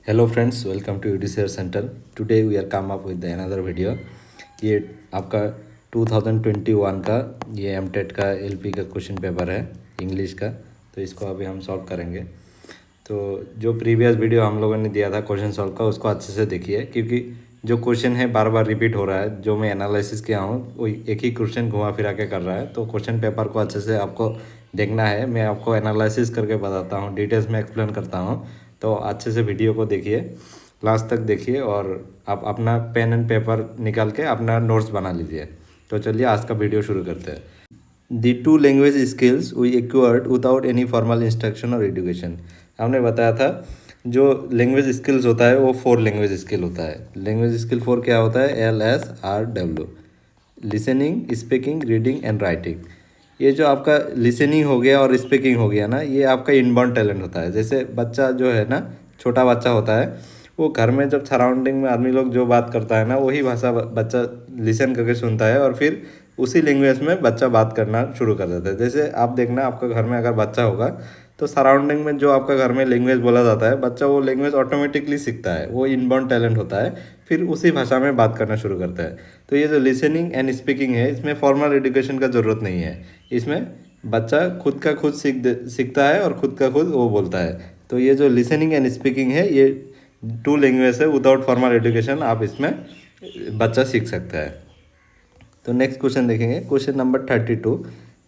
Hello friends, welcome to UDCR centre. Today we are come up with another video. ये आपका 2021 का ये एमटेट का एलपी का क्वेश्चन पेपर है इंग्लिश का। तो इसको अभी हम सॉल्व करेंगे। तो जो प्रीवियस वीडियो हम लोगों ने दिया था क्वेश्चन सॉल्व का, उसको अच्छे से देखिए, क्योंकि जो क्वेश्चन है बार बार रिपीट हो रहा है। जो मैं एनालिसिस किया हूँ वो एक ही क्वेश्चन घुमा फिरा के कर रहा है। तो क्वेश्चन पेपर को अच्छे से आपको देखना है। मैं आपको एनालिसिस करके बताता हूँ, डिटेल्स में एक्सप्लेन करता हूँ। तो अच्छे से वीडियो को देखिए, लास्ट तक देखिए और आप अपना पेन एंड पेपर निकाल के अपना नोट्स बना लीजिए। तो चलिए आज का वीडियो शुरू करते हैं। The two language skills we acquired without any formal instruction और एजुकेशन। हमने बताया था जो लैंग्वेज स्किल्स होता है वो 4 लैंग्वेज स्किल होता है। लैंग्वेज स्किल 4 क्या होता है? LSRW, listening, speaking, reading and writing. ये जो आपका लिसनिंग हो गया और स्पीकिंग हो गया ना, ये आपका इनबॉर्न टैलेंट होता है। जैसे बच्चा जो है ना, छोटा बच्चा होता है, वो घर में जब सराउंडिंग में आदमी लोग जो बात करता है ना, वही भाषा बच्चा लिसन करके सुनता है और फिर उसी लैंग्वेज में बच्चा बात करना शुरू कर देता है। जैसे आप देखना, आपका घर में अगर बच्चा होगा तो सराउंडिंग में जो आपका घर में लैंग्वेज बोला जाता है, बच्चा वो लैंग्वेज ऑटोमेटिकली सीखता है। वो इनबॉर्न टैलेंट होता है, फिर उसी भाषा में बात करना शुरू करता है। तो ये जो लिसनिंग एंड स्पीकिंग है, इसमें फॉर्मल एजुकेशन का ज़रूरत नहीं है। इसमें बच्चा खुद का खुद सीखता है और खुद का खुद वो बोलता है। तो ये जो लिसनिंग एंड स्पीकिंग है, ये 2 लैंग्वेज है। विदाउट फॉर्मल एजुकेशन आप इसमें बच्चा सीख सकता है। तो नेक्स्ट क्वेश्चन देखेंगे, question number 32।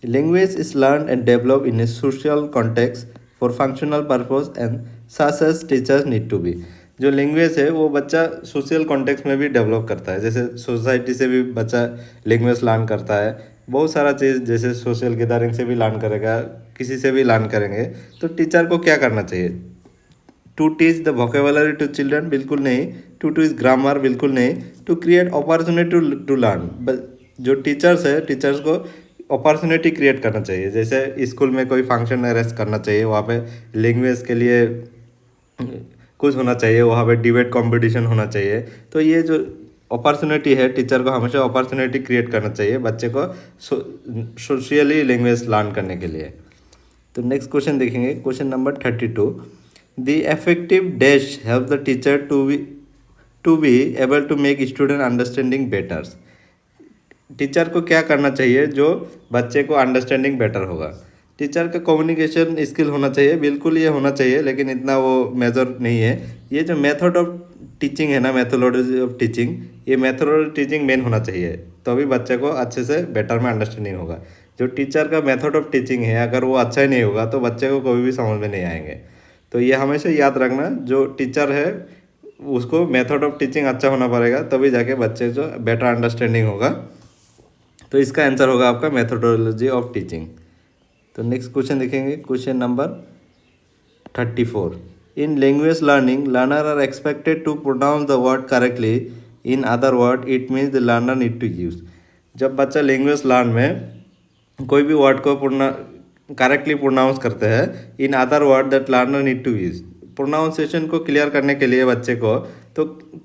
Language is learn and develop in a social context for functional purpose and such as teachers need to be. जो लैंग्वेज है वो बच्चा सोशल कॉन्टेक्स्ट में भी डेवलप करता है। जैसे सोसाइटी से भी बच्चा लैंग्वेज लर्न करता है, बहुत सारा चीज़, जैसे सोशल गैदरिंग से भी लर्न करेगा, किसी से भी लर्न करेंगे। तो टीचर को क्या करना चाहिए? To teach the vocabulary to children, बिल्कुल नहीं। टू टीच ग्रामर, बिल्कुल नहीं। To create opportunity to learn, जो टीचर्स है, टीचर्स को अपॉर्चुनिटी क्रिएट करना चाहिए। जैसे स्कूल में कोई फंक्शन अरेंज करना चाहिए, वहाँ पे लैंग्वेज के लिए कुछ होना चाहिए, वहाँ पे डिबेट कंपटीशन होना चाहिए। तो ये जो अपॉर्चुनिटी है, टीचर को हमेशा अपॉर्चुनिटी क्रिएट करना चाहिए बच्चे को सोशली लैंग्वेज लर्न करने के लिए। तो नेक्स्ट क्वेश्चन देखेंगे, question number 32। The effective dash help the teacher to be able to make student understanding better. Teacher को क्या करना चाहिए जो बच्चे को अंडरस्टैंडिंग बेटर होगा? टीचर का कम्युनिकेशन स्किल होना चाहिए, बिल्कुल ये होना चाहिए, लेकिन इतना वो मेजर नहीं है। ये जो मेथड ऑफ टीचिंग है ना, मेथोडोलॉजी ऑफ टीचिंग, ये मेथोडोलॉजी टीचिंग मेन होना चाहिए, तभी बच्चे को अच्छे से बेटर में अंडरस्टैंडिंग होगा। जो टीचर का मेथड ऑफ टीचिंग है, अगर वो अच्छा ही नहीं होगा तो बच्चे को कभी भी समझ में नहीं आएंगे। तो ये हमेशा याद रखना, जो टीचर है उसको मेथड ऑफ टीचिंग अच्छा होना पड़ेगा, तभी जाके बच्चे जो बेटर अंडरस्टैंडिंग होगा। तो इसका आंसर होगा आपका मेथोडोलॉजी ऑफ टीचिंग। तो नेक्स्ट क्वेश्चन देखेंगे, question number 34। In language learning learner are expected to pronounce the word correctly. In other word it means the learner need to use. जब बच्चा language learn में कोई भी word को correctly pronounce करते हैं, in other word that learner need to use, pronunciation को clear करने के लिए बच्चे को तो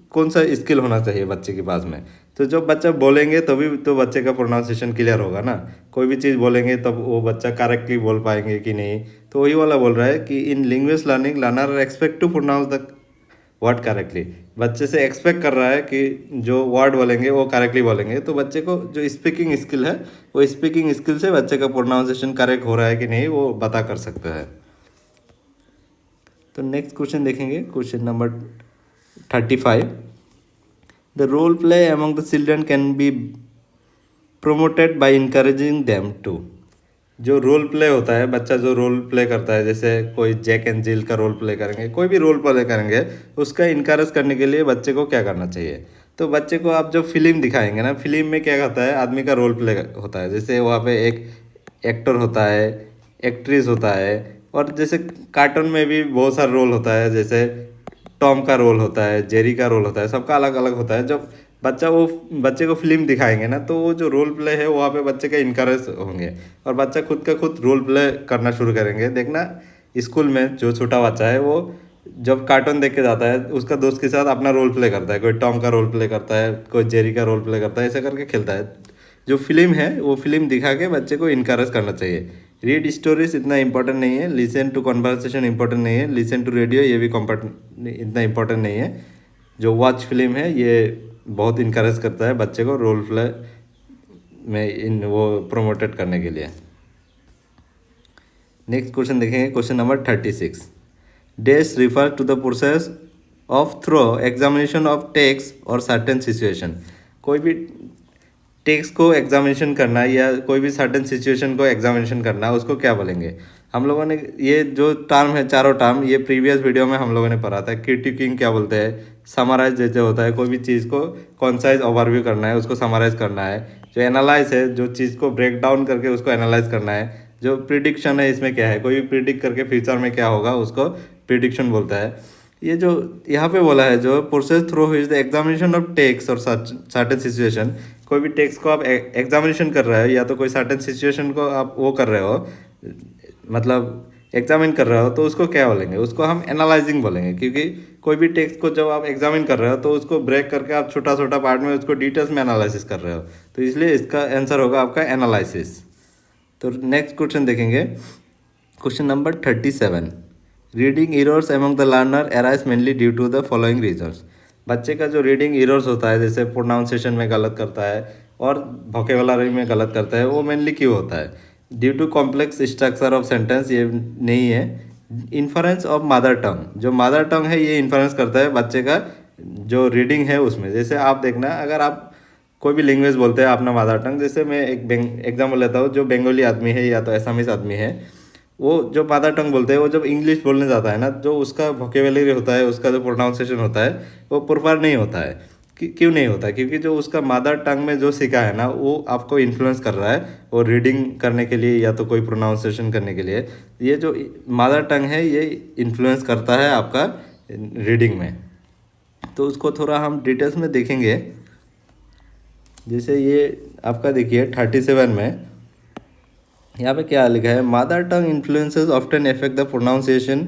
कौन सा स्किल होना चाहिए बच्चे के पास में? तो जब बच्चा बोलेंगे तभी तो बच्चे का प्रोनाउंसिएशन क्लियर होगा ना। कोई भी चीज़ बोलेंगे तब वो बच्चा करेक्टली बोल पाएंगे कि नहीं। तो वही वाला बोल रहा है कि in language learning learner expect to pronounce the word correctly. बच्चे से एक्सपेक्ट कर रहा है कि जो वर्ड बोलेंगे वो करेक्टली बोलेंगे। तो बच्चे को जो स्पीकिंग स्किल है, वो स्पीकिंग स्किल से बच्चे का प्रोनाउंसिएशन करेक्ट हो रहा है कि नहीं, वो पता कर सकता है। तो नेक्स्ट क्वेश्चन देखेंगे, question number 35। The role play among the children can be promoted by encouraging them to. जो रोल प्ले होता है, बच्चा जो रोल प्ले करता है, जैसे कोई जैक एंड जिल का रोल प्ले करेंगे, कोई भी रोल प्ले करेंगे, उसका इनकरेज करने के लिए बच्चे को क्या करना चाहिए? तो बच्चे को आप जब फिल्म दिखाएंगे ना, फिल्म में क्या होता है, आदमी का रोल प्ले होता है। जैसे वहाँ पे एक एक्टर होता है, एक्ट्रेस होता है, और जैसे कार्टून में भी बहुत सारा रोल होता है। जैसे टॉम का रोल होता है, जेरी का रोल होता है, सबका अलग अलग होता है। जब बच्चे को फिल्म दिखाएंगे ना, तो वो जो रोल प्ले है वहाँ पे बच्चे का इनकरेज होंगे और बच्चा खुद का खुद रोल प्ले करना शुरू करेंगे। देखना, स्कूल में जो छोटा बच्चा है वो जब कार्टून देख के जाता है, उसका दोस्त के साथ अपना रोल प्ले करता है। कोई टॉम का रोल प्ले करता है, कोई जेरी का रोल प्ले करता है, ऐसा करके खेलता है। जो फिल्म है वो फिल्म दिखा के बच्चे को इनकरेज करना चाहिए। रीड स्टोरीज इतना इंपॉर्टेंट नहीं है, लिसन टू कॉन्वर्सेशन इंपॉर्टेंट नहीं है, लिसन टू रेडियो ये भी इतना इंपॉर्टेंट नहीं है। जो वॉच फिल्म है ये बहुत इनकरेज करता है बच्चे को रोल प्ले में इन वो प्रोमोटेड करने के लिए। नेक्स्ट क्वेश्चन देखेंगे, question number 36। Dash refer to the process of through examination of text और सर्टेन सिचुएशन। कोई भी टेक्स्ट को एग्जामिनेशन करना या कोई भी सर्टेन सिचुएशन को एग्जामिनेशन करना, उसको क्या बोलेंगे? हम लोगों ने ये जो टर्म है, चारों टर्म, ये प्रीवियस वीडियो में हम लोगों ने पढ़ा था। क्रिटिकिंग क्या बोलते हैं, समराइज जैसे होता है, कोई भी चीज़ को कॉन्साइज ओवरव्यू करना है, उसको समराइज करना है। जो एनालाइज है, जो चीज़ को ब्रेक डाउन करके उसको एनालाइज करना है। जो प्रिडिक्शन है, इसमें क्या है, कोई भी प्रिडिक्ट करके फ्यूचर में क्या होगा उसको प्रिडिक्शन बोलता है। ये जो यहाँ पे बोला है, जो process through is the examination of text और सर्टेन सिचुएशन। कोई भी टेक्स्ट को आप एग्जामिनेशन कर रहे हो या तो कोई सर्टेन सिचुएशन को आप वो कर रहे हो, मतलब एग्जामिन कर रहे हो, तो उसको क्या बोलेंगे? उसको हम एनालाइजिंग बोलेंगे। क्योंकि कोई भी टेक्स्ट को जब आप एग्जामिन कर रहे हो तो उसको ब्रेक करके आप छोटा छोटा पार्ट में उसको डिटेल्स में एनालिसिस कर रहे हो, तो इसलिए इसका आंसर होगा आपका एनालिसिस। तो नेक्स्ट क्वेश्चन देखेंगे, question number 37। Reading errors among the learner arise mainly due to the following reasons. बच्चे का जो रीडिंग एरर्स होता है, जैसे प्रोनाउंसिएशन में गलत करता है और वोकैबुलरी में गलत करता है, वो मेनली क्यों होता है? Due to complex structure of sentence, ये नहीं है। इन्फ्लुएंस ऑफ मदर टंग, जो मदर टंग है ये इन्फ्लुएंस करता है बच्चे का जो रीडिंग है उसमें। जैसे आप देखना, अगर आप कोई भी लैंग्वेज बोलते हैं अपना मदर टंग, जैसे मैं एक एग्जाम्पल लेता हूँ, जो बंगाली आदमी है या तो असमीज आदमी है, वो जो मदर टंग बोलते हैं, वो जब इंग्लिश बोलने जाता है ना, जो उसका वोकैबुलरी होता है, उसका जो प्रोनाउंसिएशन होता है, वो प्रॉपर नहीं होता है। क्यों नहीं होता? क्योंकि जो उसका मदर टंग में जो सीखा है ना, वो आपको इन्फ्लुएंस कर रहा है वो रीडिंग करने के लिए या तो कोई प्रोनाउंसिएशन करने के लिए। ये जो मदर टंग है ये इन्फ्लुएंस करता है आपका रीडिंग में। तो उसको थोड़ा हम डिटेल्स में देखेंगे। जैसे ये आपका देखिए 37 में यहाँ पे क्या लिखा है, mother tongue influences often affect the pronunciation,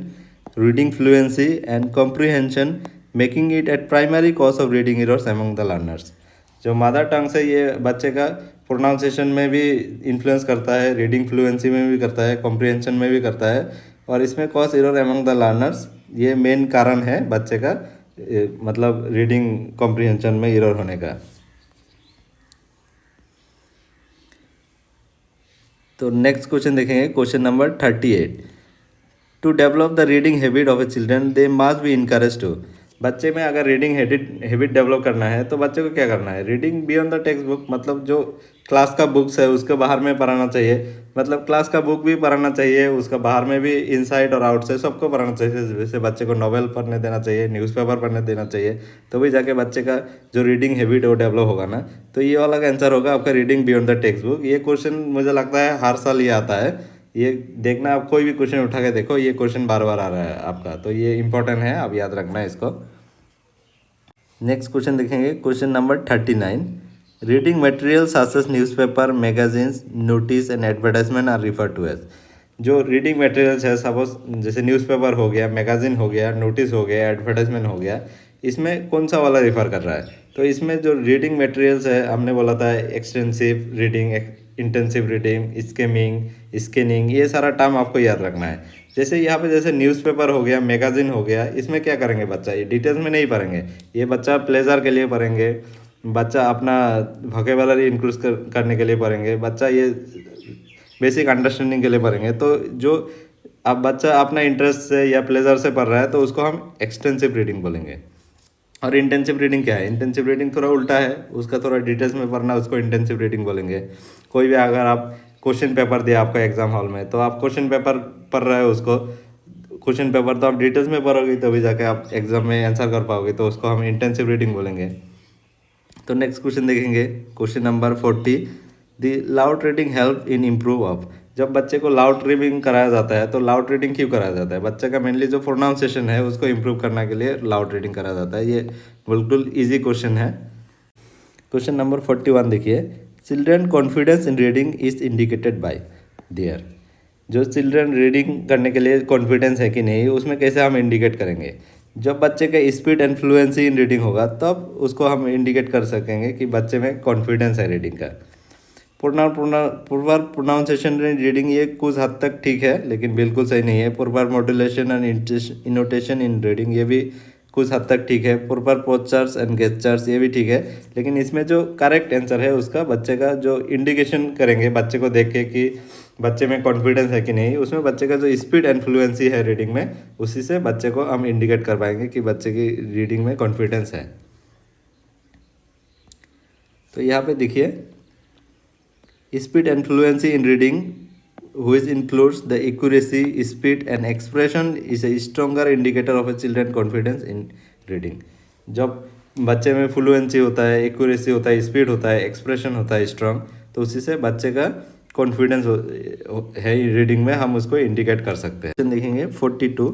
reading fluency and comprehension, making it at primary cause of reading errors among the learners. जो मदर टंग से ये बच्चे का प्रोनाउंसिएशन में भी इन्फ्लुएंस करता है, रीडिंग फ्लुएंसी में भी करता है, कॉम्प्रिहेंशन में भी करता है, और इसमें cause error among the learners ये मेन कारण है बच्चे का मतलब रीडिंग कॉम्प्रिहेंशन में एरर होने का। तो नेक्स्ट क्वेश्चन देखेंगे, question number 38। To develop the reading habit of a children they must be encourage to. बच्चे में अगर रीडिंग हैबिट डेवलप करना है तो बच्चे को क्या करना है? Reading beyond the text book, मतलब जो क्लास का बुक्स है उसके बाहर में पढ़ाना चाहिए। मतलब क्लास का बुक भी पढ़ाना चाहिए, उसका बाहर में भी इनसाइड और आउटसाइड सबको पढ़ाना चाहिए। जैसे बच्चे को नॉवेल पढ़ने देना चाहिए, न्यूज़पेपर पढ़ने देना चाहिए, तो भी जाके बच्चे का जो रीडिंग हैबिट है वो डेवलप होगा ना। तो ये वाला का आंसर होगा आपका reading beyond the text book. ये क्वेश्चन मुझे लगता है हर साल ये आता है। ये देखना, आप कोई भी क्वेश्चन उठा के देखो, ये क्वेश्चन बार बार आ रहा है आपका, तो ये इंपॉर्टेंट है, आप याद रखना है इसको। नेक्स्ट क्वेश्चन देखेंगे, question number 39। Reading material such as newspaper, magazines, notice and advertisement are refer to as. जो रीडिंग मटेरियल्स है, सपोज जैसे न्यूज़पेपर हो गया, मैगजीन हो गया, नोटिस हो गया, एडवर्टाइजमेंट हो गया, इसमें कौन सा वाला रिफ़र कर रहा है? तो इसमें जो रीडिंग मटेरियल्स है, हमने बोला था extensive reading, intensive reading, skimming, scanning, ये सारा टर्म आपको याद रखना है। जैसे यहाँ पे जैसे न्यूज़पेपर हो गया, मैगजीन हो गया, इसमें क्या करेंगे बच्चा? ये डिटेल्स में नहीं पढ़ेंगे, ये बच्चा प्लेजर के लिए पढ़ेंगे, बच्चा अपना वोकैबुलरी इंक्रीज करने के लिए पढ़ेंगे, बच्चा ये बेसिक अंडरस्टैंडिंग के लिए पढ़ेंगे। तो जो अब बच्चा अपना इंटरेस्ट से या प्लेजर से पढ़ रहा है तो उसको हम एक्सटेंसिव रीडिंग बोलेंगे। और इंटेंसिव रीडिंग क्या है? इंटेंसिव रीडिंग थोड़ा उल्टा है, उसका थोड़ा डिटेल्स में पढ़ना, उसको इंटेंसिव रीडिंग बोलेंगे। कोई भी अगर आप क्वेश्चन पेपर दिया आपका एग्जाम हॉल में, तो आप क्वेश्चन पेपर पढ़ रहे हो, उसको क्वेश्चन पेपर तो आप डिटेल्स में पढ़ोगे तभी जाके आप एग्जाम में आंसर कर पाओगे, तो उसको हम इंटेंसिव रीडिंग बोलेंगे। तो नेक्स्ट क्वेश्चन देखेंगे, question number 40। The loud reading help in improve of. जब बच्चे को लाउड रीडिंग कराया जाता है, तो लाउड रीडिंग क्यों कराया जाता है? बच्चे का मेनली जो प्रोनाउंसिएशन है उसको इम्प्रूव करने के लिए लाउड रीडिंग कराया जाता है। ये बिल्कुल ईजी क्वेश्चन है। क्वेश्चन नंबर 41 देखिए, children confidence in reading is indicated by there. जो चिल्ड्रन रीडिंग करने के लिए कॉन्फिडेंस है कि नहीं, उसमें कैसे हम इंडिकेट करेंगे? जब बच्चे का speed and fluency in reading होगा, तब उसको हम इंडिकेट कर सकेंगे कि बच्चे में कॉन्फिडेंस है रीडिंग का। पुरबार प्रोनाउंसिएशन एंड रीडिंग ये कुछ हद तक ठीक है, लेकिन बिल्कुल सही नहीं है। पुरबार मॉड्यूलेशन एंड इनोटेशन इन रीडिंग ये भी कुछ हद तक ठीक है। पुरबार पोस्चर्स एंड गेस्चर्स ये भी ठीक है, लेकिन इसमें जो करेक्ट आंसर है उसका बच्चे का जो इंडिकेशन करेंगे बच्चे को देख के कि बच्चे में कॉन्फिडेंस है कि नहीं, उसमें बच्चे का जो स्पीड एंड फ्लुएंसी है रीडिंग में, उसी से बच्चे को हम इंडिकेट कर पाएंगे कि बच्चे की रीडिंग में कॉन्फिडेंस है। तो यहाँ पे देखिए, speed and fluency in reading which includes the accuracy, speed and expression is a stronger indicator of a children confidence in reading। जब बच्चे में फ्लुएंसी होता है, एक्यूरेसी होता है, स्पीड होता है, एक्सप्रेशन होता है स्ट्रांग, तो उसी से बच्चे का कॉन्फिडेंस है रीडिंग में, हम उसको इंडिकेट कर सकते हैं। देखेंगे 42,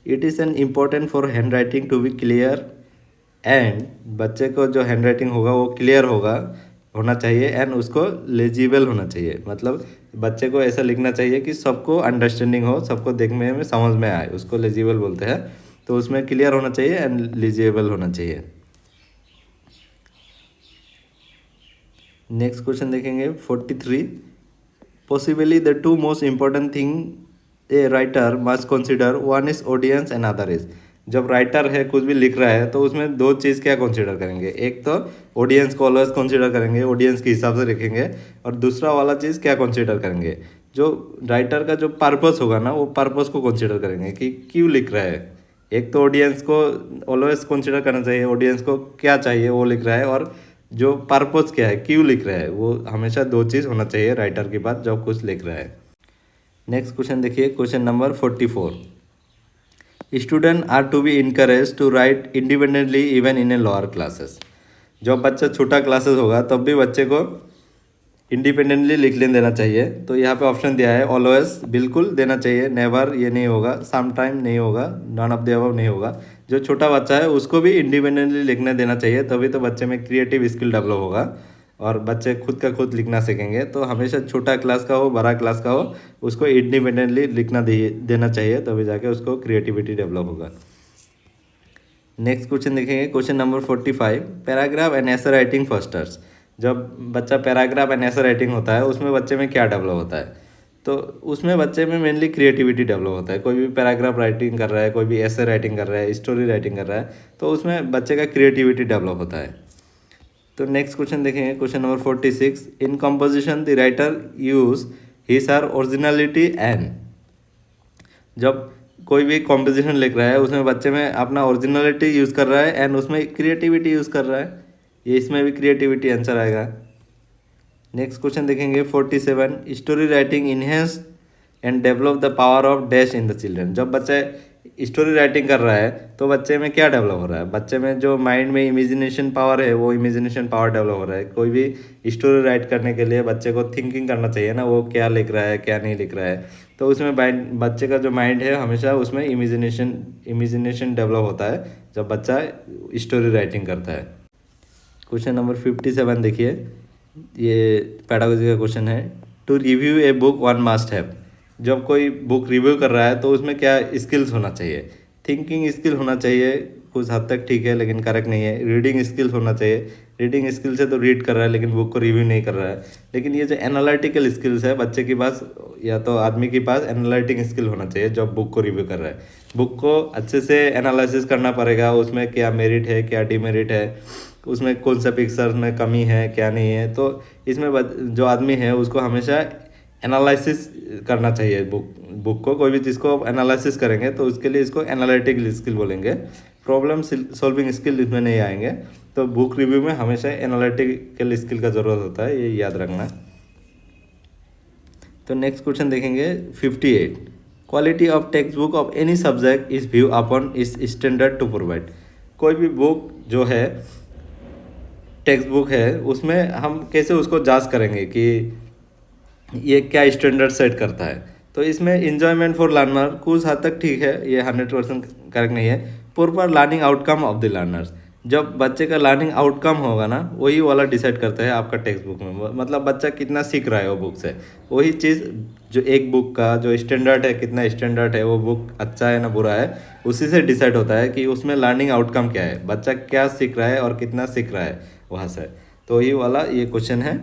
it is an important for handwriting to be clear and, बच्चे को जो हैंड राइटिंग होगा वो क्लियर होना चाहिए एंड उसको लेजिबल होना चाहिए। मतलब बच्चे को ऐसा लिखना चाहिए कि सबको अंडरस्टैंडिंग हो, सबको देखने में समझ में आए, उसको लेजिबल बोलते हैं। तो उसमें क्लियर होना चाहिए एंड लेजिबल होना चाहिए। नेक्स्ट क्वेश्चन देखेंगे 43, possibly the two most important thing a writer must consider, one is audience and other is. जब राइटर है कुछ भी लिख रहा है तो उसमें दो चीज़ क्या कंसीडर करेंगे, एक तो ऑडियंस को ऑलवेज कंसीडर करेंगे, ऑडियंस के हिसाब से लिखेंगे, और दूसरा वाला चीज़ क्या कंसीडर करेंगे, जो राइटर का जो पर्पस होगा ना, वो पर्पस को कंसीडर करेंगे कि क्यों लिख रहा है। एक तो ऑडियंस को ऑलवेज कंसीडर करना चाहिए, ऑडियंस को क्या चाहिए वो लिख रहा है, और जो पर्पस क्या है, क्यों लिख रहा है, वो हमेशा दो चीज़ होना चाहिए राइटर के पास जब कुछ लिख रहा है। नेक्स्ट क्वेश्चन देखिए, question number 44, student are to be encourage to write independently even in a lower classes. जब बच्चा छोटा क्लासेस होगा तब भी बच्चे को इंडिपेंडेंटली लिख लेने देना चाहिए। तो यहाँ पे ऑप्शन दिया है, ऑलवेज बिल्कुल देना चाहिए, नेवर ये नहीं होगा, सम टाइम नहीं होगा, नॉन ऑफ द अबव नहीं होगा। जो छोटा बच्चा है उसको भी इंडिपेंडेंटली लिखने देना चाहिए, तभी तो बच्चे में क्रिएटिव स्किल डेवलप होगा और बच्चे खुद का खुद लिखना सीखेंगे। तो हमेशा छोटा क्लास का हो, बड़ा क्लास का हो, उसको इंडिपेंडेंटली लिखना देना चाहिए, तभी जाके उसको क्रिएटिविटी डेवलप होगा। नेक्स्ट क्वेश्चन देखेंगे, question number 45, paragraph and essay writing fosters. जब बच्चा पैराग्राफ एंड एसे राइटिंग होता है उसमें बच्चे में क्या डेवलप होता है, तो उसमें बच्चे में मेनली क्रिएटिविटी डेवलप होता है। कोई भी पैराग्राफ राइटिंग कर रहा है, कोई भी एसे राइटिंग कर रहा है, स्टोरी राइटिंग कर रहा है, तो उसमें बच्चे का क्रिएटिविटी डेवलप होता है। तो नेक्स्ट क्वेश्चन देखेंगे, question number 46, in composition the writer use his are originality and. जब कोई भी कॉम्पोजिशन लिख रहा है उसमें बच्चे में अपना ओरिजिनलिटी यूज़ कर रहा है एंड उसमें क्रिएटिविटी यूज़ कर रहा है, ये इसमें भी क्रिएटिविटी आंसर आएगा। नेक्स्ट क्वेश्चन देखेंगे 47, story writing enhance and develop the power of dash in the children. जब बच्चा स्टोरी राइटिंग कर रहा है तो बच्चे में क्या डेवलप हो रहा है, बच्चे में जो माइंड में इमेजिनेशन पावर है वो इमेजिनेशन पावर डेवलप हो रहा है। कोई भी स्टोरी राइट करने के लिए बच्चे को थिंकिंग करना चाहिए ना, वो क्या लिख रहा है क्या नहीं लिख रहा है, तो उसमें बच्चे का जो माइंड है हमेशा उसमें इमेजिनेशन डेवलप होता है जब बच्चा स्टोरी राइटिंग करता है। क्वेश्चन नंबर 57 देखिए, ये पेडागोजी का क्वेश्चन है, to review a book one must have. जब कोई बुक रिव्यू कर रहा है तो उसमें क्या स्किल्स होना चाहिए, थिंकिंग स्किल होना चाहिए, कुछ हद तक ठीक है लेकिन करेक्ट नहीं है। रीडिंग स्किल होना चाहिए, रीडिंग स्किल से तो रीड कर रहा है लेकिन बुक को रिव्यू नहीं कर रहा है। लेकिन ये जो एनालिटिकल स्किल्स है बच्चे के पास या तो आदमी के पास एनालिटिक स्किल होना चाहिए जब बुक को रिव्यू कर रहा है। बुक को अच्छे से एनालिसिस करना पड़ेगा, उसमें क्या मेरिट है क्या डिमेरिट है, उसमें कौन सा पिक्चर में कमी है क्या नहीं है। तो इसमें जो आदमी है उसको हमेशा एनालिसिस करना चाहिए। बुक को कोई भी चीज़ को एनालिसिस करेंगे तो उसके लिए इसको एनालिटिकल स्किल बोलेंगे, प्रॉब्लम सॉल्विंग स्किल इसमें नहीं आएंगे। तो बुक रिव्यू में हमेशा एनालिटिकल स्किल का ज़रूरत होता है, ये याद रखना। तो नेक्स्ट क्वेश्चन देखेंगे 58, quality of text book of any subject is view upon is standard to provide. कोई भी बुक जो है टेक्स्ट बुक है उसमें हम कैसे उसको जांच करेंगे कि ये क्या स्टैंडर्ड सेट करता है। तो इसमें इन्जॉयमेंट फॉर लर्नर कुछ हद तक ठीक है, ये 100% करेक्ट नहीं है। Proper learning outcome of the learners, जब बच्चे का लर्निंग आउटकम होगा ना वही वाला डिसाइड करता है आपका टेक्स्ट बुक में, मतलब बच्चा कितना सीख रहा है वो बुक से। वही चीज़ जो एक बुक का जो स्टैंडर्ड है, कितना स्टैंडर्ड है वो बुक, अच्छा है ना बुरा है, उसी से डिसाइड होता है कि उसमें लर्निंग आउटकम क्या है, बच्चा क्या सीख रहा है और कितना सीख रहा है वहाँ से। तो वही वाला ये क्वेश्चन है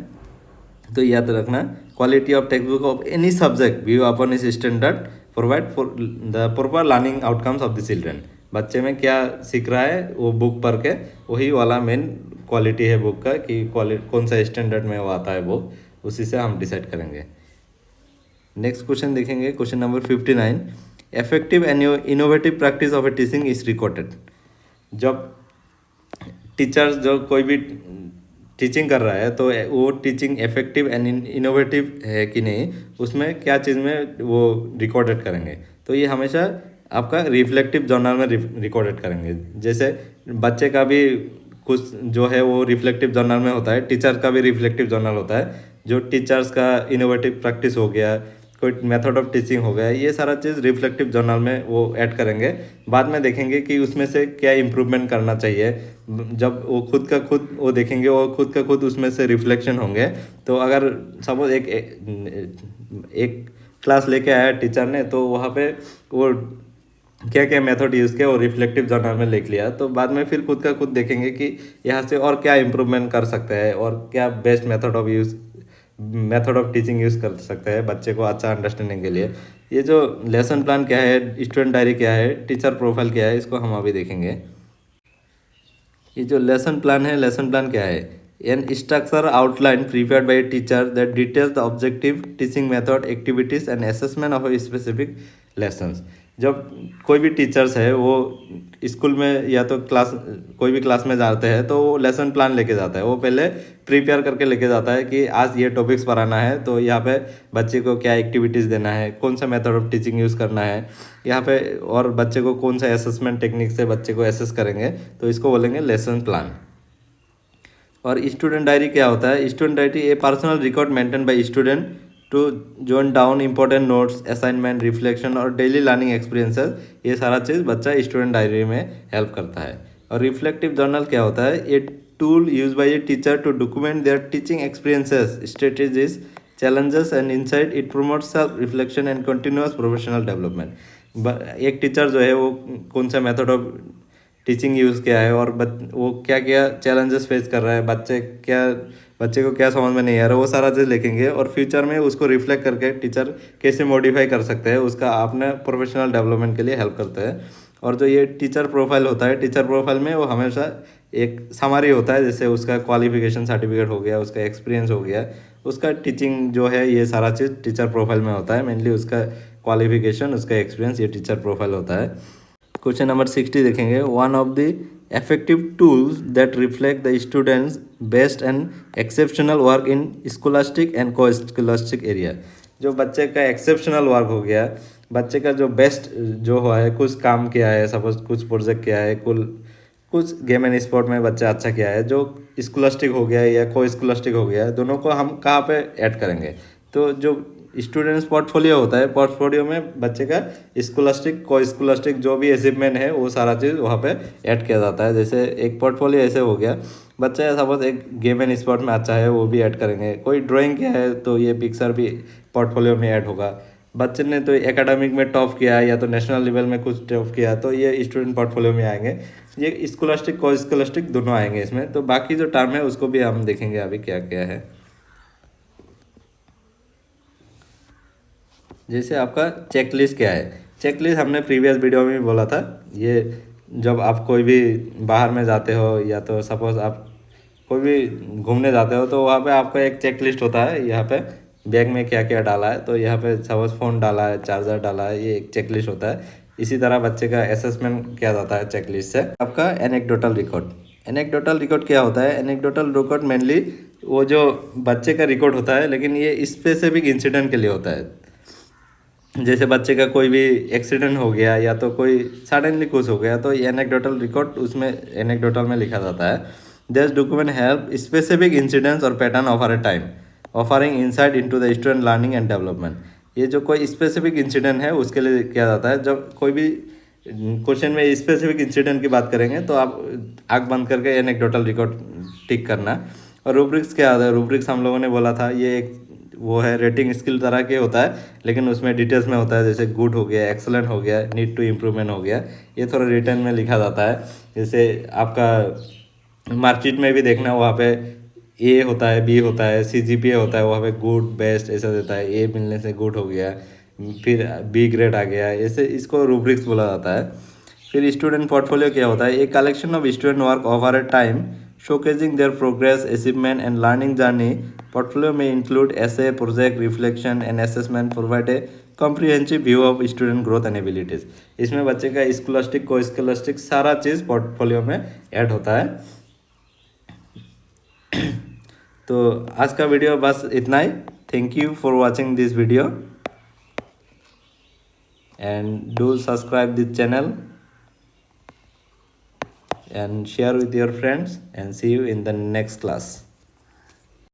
तो याद रखना, quality of text book of any subject view upon is standard provide for the proper learning outcomes of the children. बच्चे में क्या सीख रहा है वो बुक पढ़ के वही वाला मेन क्वालिटी है बुक का कि कौन सा स्टैंडर्ड में वो आता है बुक, उसी से हम डिसाइड करेंगे। नेक्स्ट क्वेश्चन देखेंगे, question number 59। Effective and innovative practice of A teaching is recorded. जब टीचर्स जो कोई भी टीचिंग कर रहा है तो वो टीचिंग इफेक्टिव एंड इनोवेटिव है कि नहीं, उसमें क्या चीज़ में वो रिकॉर्डेड करेंगे। तो ये हमेशा आपका रिफ्लेक्टिव जर्नल में रिकॉर्डेड करेंगे। जैसे बच्चे का भी कुछ जो है वो रिफ्लेक्टिव जर्नल में होता है, टीचर का भी रिफ्लेक्टिव जर्नल होता है। जो टीचर्स का इनोवेटिव प्रैक्टिस हो गया, कोई मेथड ऑफ टीचिंग हो गया, ये सारा चीज़ रिफ्लेक्टिव जर्नल में वो ऐड करेंगे। बाद में देखेंगे कि उसमें से क्या इम्प्रूवमेंट करना चाहिए। जब वो खुद का खुद वो देखेंगे, वो खुद का खुद उसमें से रिफ्लेक्शन होंगे। तो अगर सपोज एक क्लास लेके आया टीचर ने, तो वहाँ पे वो क्या क्या मेथड यूज़ किया वो रिफ्लेक्टिव जर्नल में लिख लिया। तो बाद में फिर खुद का खुद देखेंगे कि यहाँ से और क्या इम्प्रूवमेंट कर सकते हैं और क्या best method of teaching use कर सकते हैं बच्चे को अच्छा अंडरस्टैंडिंग के लिए। ये जो लेसन प्लान क्या है, स्टूडेंट डायरी क्या है, टीचर प्रोफाइल क्या है, इसको हम अभी देखेंगे। ये जो लेसन प्लान है, लेसन प्लान क्या है? An structure outline prepared by teacher that details the objective teaching method activities and assessment of specific lessons. जब कोई भी टीचर्स है वो स्कूल में या तो कोई भी क्लास में जाते हैं तो वो लेसन प्लान लेके जाता है। वो पहले प्रिपेयर करके लेके जाता है कि आज ये टॉपिक्स पढ़ाना है, तो यहाँ पे बच्चे को क्या एक्टिविटीज़ देना है, कौन सा मेथड ऑफ टीचिंग यूज़ करना है यहाँ पे, और बच्चे को कौन सा असेसमेंट टेक्निक से बच्चे को असेस करेंगे, तो इसको बोलेंगे लेसन प्लान। और स्टूडेंट डायरी क्या होता है? Student diary a personal record maintain by student to jot down important notes, assignment, reflection और डेली लर्निंग एक्सपीरियंसेस। ये सारा चीज़ बच्चा स्टूडेंट डायरी में हेल्प करता है। और रिफ्लेक्टिव जर्नल क्या होता है? A tool use by a teacher to document their teaching experiences, strategies, challenges and insight. It promotes self reflection and continuous professional development। एक टीचर जो है वो कौन सा मेथड ऑफ टीचिंग यूज़ किया है और वो क्या क्या चैलेंजेस फेस कर रहा है, बच्चे को क्या समझ में नहीं आ रहा, वो सारा चीज़ लिखेंगे। और फ्यूचर में उसको रिफ्लेक्ट करके टीचर कैसे मॉडिफाई कर सकते हैं, उसका अपने प्रोफेशनल डेवलपमेंट के लिए हेल्प करते हैं। और जो ये टीचर प्रोफाइल होता है, टीचर प्रोफाइल में वो हमेशा एक समरी होता है, जैसे उसका क्वालिफिकेशन सर्टिफिकेट हो गया, उसका एक्सपीरियंस हो गया, उसका टीचिंग जो है, ये सारा चीज़ टीचर प्रोफाइल में होता है। मेनली उसका क्वालिफिकेशन, उसका एक्सपीरियंस, ये टीचर प्रोफाइल होता है। क्वेश्चन नंबर 60 देखेंगे। One of the effective tools that reflect the students' best and exceptional work in scholastic and co-scholastic area। जो बच्चे का एक्सेप्शनल वर्क हो गया, बच्चे का जो बेस्ट जो हुआ है, कुछ काम किया है, सपोज कुछ प्रोजेक्ट किया है, कुछ गेम एंड स्पोर्ट में बच्चा अच्छा किया है, जो स्कॉलस्टिक हो गया या को स्कॉलस्टिक हो गया, दोनों को हम कहाँ पे ऐड करेंगे? तो जो स्टूडेंट्स पोर्टफोलियो होता है, पोर्टफोलियो में बच्चे का स्कॉलस्टिक को स्कॉलस्टिक जो भी अचीवमेंट है वो सारा चीज़ वहाँ पे ऐड किया जाता है। जैसे एक पोर्टफोलियो ऐसे हो गया, बच्चा सपोज एक गेम एंड स्पोर्ट में अच्छा है, वो भी ऐड करेंगे। कोई ड्राइंग किया है तो ये पिक्चर भी पोर्टफोलियो में ऐड होगा। बच्चे ने तो एकेडमिक में टॉप किया है या तो नेशनल लेवल में कुछ टॉप किया, तो ये स्टूडेंट पोर्टफोलियो में आएंगे। ये स्कॉलस्टिक को स्कॉलस्टिक दोनों आएंगे इसमें। तो बाकी जो टर्म है उसको भी हम देखेंगे अभी क्या क्या है। जैसे आपका चेकलिस्ट क्या है? चेकलिस्ट हमने प्रीवियस वीडियो में भी बोला था। ये जब आप कोई भी बाहर में जाते हो या तो सपोज आप कोई भी घूमने जाते हो, तो वहाँ पे आपका एक चेकलिस्ट होता है। यहाँ पे बैग में क्या क्या डाला है, तो यहाँ पे सपोज फ़ोन डाला है, चार्जर डाला है, ये एक चेकलिस्ट होता है। इसी तरह बच्चे का असेसमेंट किया जाता है चेकलिस्ट से। आपका एनेक्डोटल रिकॉर्ड। एनेक्डोटल रिकॉर्ड क्या होता है? एनेक्डोटल रिकॉर्ड मेनली वो जो बच्चे का रिकॉर्ड होता है, लेकिन ये स्पेसिफिक इंसिडेंट के लिए होता है। जैसे बच्चे का कोई भी एक्सीडेंट हो गया या तो कोई सडनली कुछ हो गया, तो ये एनेक्डोटल रिकॉर्ड उसमें एनेक्डोटल में लिखा जाता है। This document help specific incidents और pattern over a time, offering insight into the student learning and development. ये जो कोई स्पेसिफिक इंसिडेंट है उसके लिए किया जाता है। जब कोई भी क्वेश्चन में स्पेसिफिक इंसिडेंट की बात करेंगे तो आप आँख बंद करके एनेक्डोटल रिकॉर्ड टिक करना। और रूब्रिक्स क्या होता है? रूब्रिक्स हम लोगों ने बोला था, ये एक वो है रेटिंग स्किल तरह के होता है, लेकिन उसमें डिटेल्स में होता है। जैसे गुड हो गया, एक्सलेंट हो गया, नीड टू इम्प्रूवमेंट हो गया, ये थोड़ा रिटर्न में लिखा जाता है। जैसे आपका मार्कशीट में भी देखना, वहाँ पे ए होता है, बी होता है, CGPA होता है, वहाँ पे गुड बेस्ट ऐसा देता है। ए मिलने से गुड हो गया, फिर बी ग्रेड आ गया, ऐसे इसको रूब्रिक्स बोला जाता है। फिर स्टूडेंट पोर्टफोलियो क्या होता है? A collection of student work over a time showcasing their progress, achievement and learning journey. Portfolio में include essay, project, reflection and assessment, provide a comprehensive view of student growth and abilities. इसमें बच्चे का scholastic, को scholastic सारा चीज़ portfolio में add होता है। तो आज का वीडियो बस इतना ही। Thank you for watching this video and do subscribe this channel and share with your friends and see you in the next class.